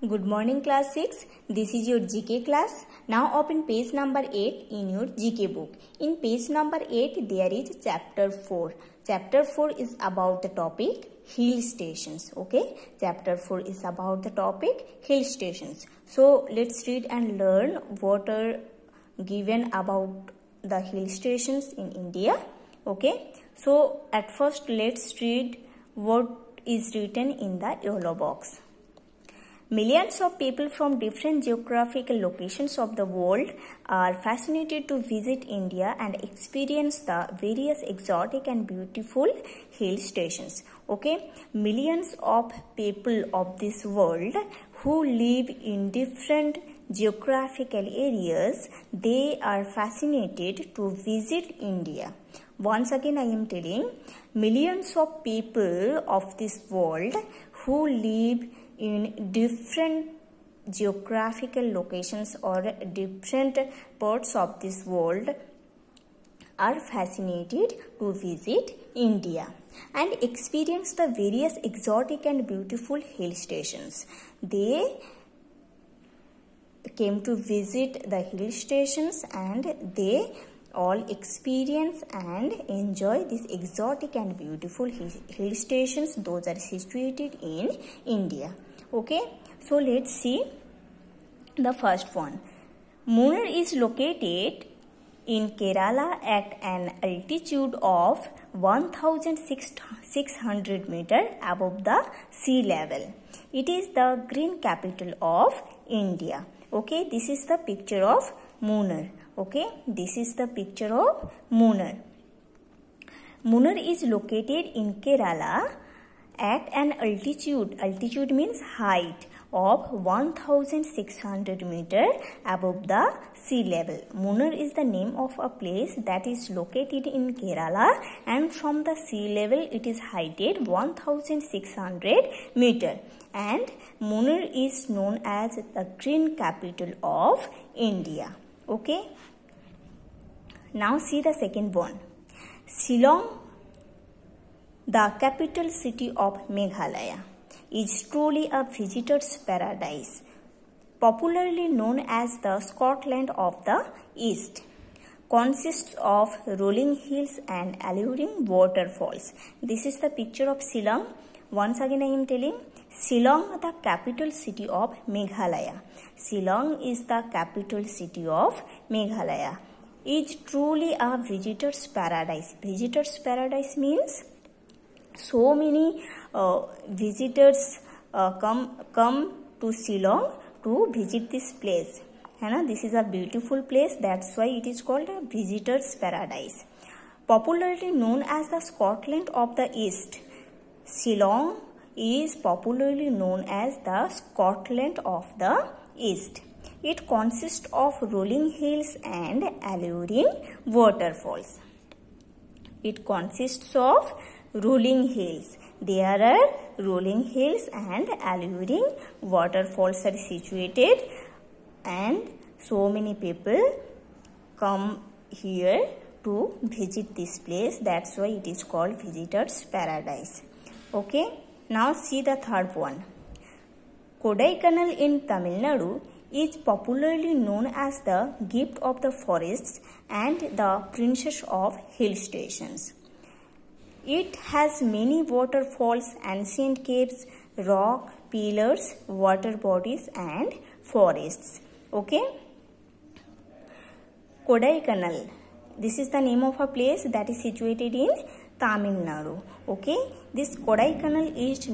Good morning class 6. This is your GK class. Now open page number 8 in your GK book. In page number 8 there is chapter 4. Chapter 4 is about the topic hill stations. Okay. Chapter 4 is about the topic hill stations. So let's read and learn what are given about the hill stations in India. Okay. So at first let's read what is written in the yellow box. Millions of people from different geographical locations of the world are fascinated to visit India and experience the various exotic and beautiful hill stations. Okay, millions of people of this world who live in different geographical areas, they are fascinated to visit India. Once again I am telling, millions of people of this world who live in different geographical locations or different parts of this world are fascinated to visit India and experience the various exotic and beautiful hill stations. They came to visit the hill stations and they all experience and enjoy these exotic and beautiful hill stations. Those are situated in India. Okay, so let's see the first one. Munnar is located in Kerala at an altitude of 1600 meters above the sea level. It is the green capital of India. Okay, this is the picture of Munnar. Okay, this is the picture of Munnar. Munnar is located in Kerala at an altitude means height of 1600 meters above the sea level. Munnar is the name of a place that is located in Kerala and from the sea level it is heighted 1600 meters. And Munnar is known as the green capital of India. Okay. Now see the second one. Shillong, the capital city of Meghalaya, is truly a visitor's paradise, popularly known as the Scotland of the East. Consists of rolling hills and alluring waterfalls. This is the picture of Shillong. Once again I am telling, Shillong, the capital city of Meghalaya. Shillong is the capital city of Meghalaya. Is truly a visitor's paradise. Visitor's paradise means so many visitors come to Shillong to visit this place. This is a beautiful place, that's why it is called a visitor's paradise. Popularly known as the Scotland of the East, Shillong is popularly known as the Scotland of the East. It consists of rolling hills and alluring waterfalls. It consists of rolling hills. There are rolling hills and alluring waterfalls are situated, and so many people come here to visit this place. That's why it is called visitor's paradise. Okay. Now see the third one. Kodaikanal in Tamil Nadu is popularly known as the gift of the forests and the princess of hill stations. It has many waterfalls, ancient caves, rock pillars, water bodies and forests. Okay. Kodaikanal. This is the name of a place that is situated in Tamil Nadu. Okay. This Kodaikanal is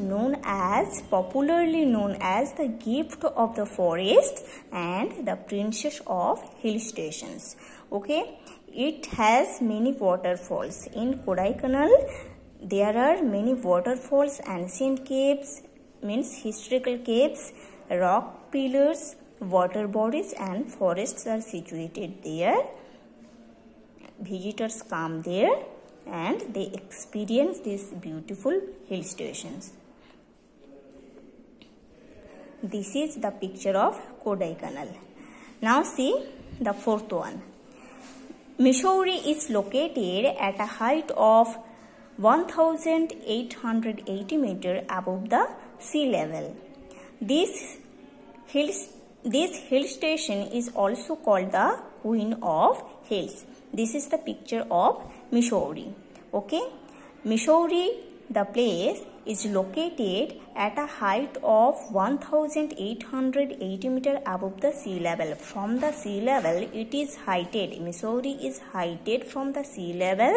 popularly known as the gift of the forests and the princess of hill stations. Okay. It has many waterfalls. In Kodaikanal, there are many waterfalls, ancient caves, means historical caves, rock pillars, water bodies and forests are situated there. Visitors come there and they experience these beautiful hill stations. This is the picture of Kodaikanal. Now see the fourth one. Mussoorie is located at a height of 1880 meters above the sea level. This This hill station is also called the Queen of Hills. This is the picture of Mussoorie. Okay, Mussoorie, the place, is located at a height of 1880 meters above the sea level. From the sea level, it is heighted. Mussoorie is heighted from the sea level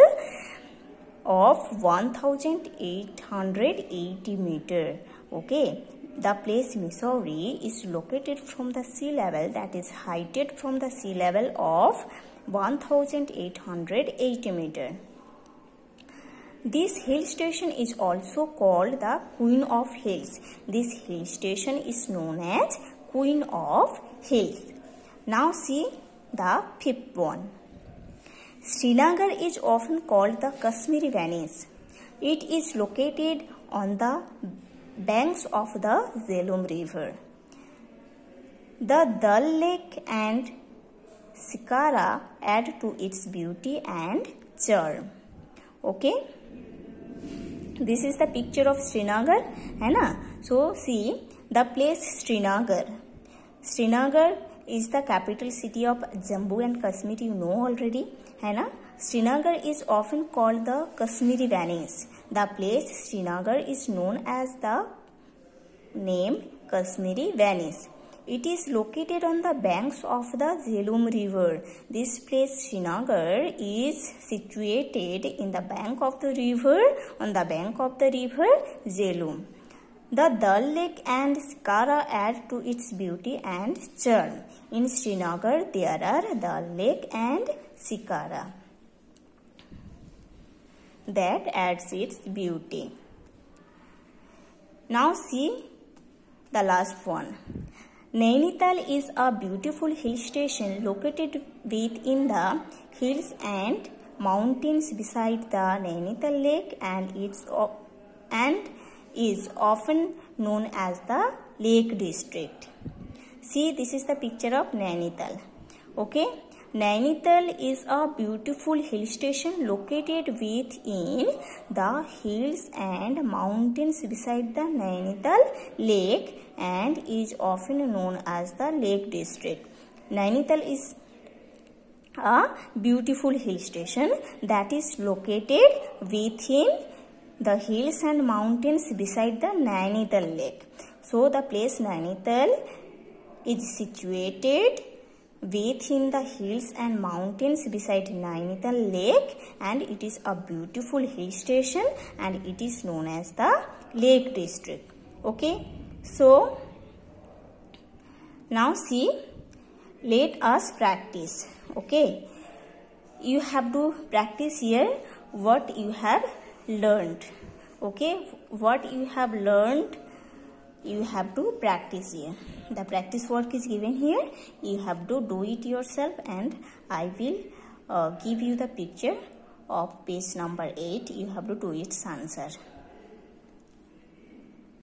of 1880 meters. Okay, the place Mussoorie is located from the sea level, that is heighted from the sea level of 1880 meters. This hill station is also called the Queen of Hills. This hill station is known as Queen of Hills. Now see the fifth one. Srinagar is often called the Kashmiri Venice. It is located on the banks of the Jhelum River. The Dal Lake and Shikara add to its beauty and charm. Okay, this is the picture of Srinagar, है ना? So see the place Srinagar. Srinagar is the capital city of Jammu and Kashmir. You know already, है ना? Srinagar is often called the Kashmiri Venice. The place Srinagar is known as the name Kashmiri Venice. It is located on the banks of the Jhelum River. This place Srinagar is situated in the bank of the river, on the bank of the river Jhelum. The Dal Lake and Shikara add to its beauty and charm. In Srinagar, there are Dal Lake and Shikara that adds its beauty. Now see the last one. Nainital is a beautiful hill station located within the hills and mountains beside the Nainital Lake, and is often known as the Lake District. See, this is the picture of Nainital. Okay, Nainital is a beautiful hill station located within the hills and mountains beside the Nainital Lake and is often known as the Lake District. Nainital is a beautiful hill station that is located within the hills and mountains beside the Nainital Lake. So the place Nainital is situated within the hills and mountains beside Nainital Lake, and it is a beautiful hill station and it is known as the Lake District. Okay, so now see, let us practice. Okay, you have to practice here what you have learned. Okay, what you have learned, you have to practice here. The practice work is given here. You have to do it yourself, and I will give you the picture of page number 8. You have to do its answer.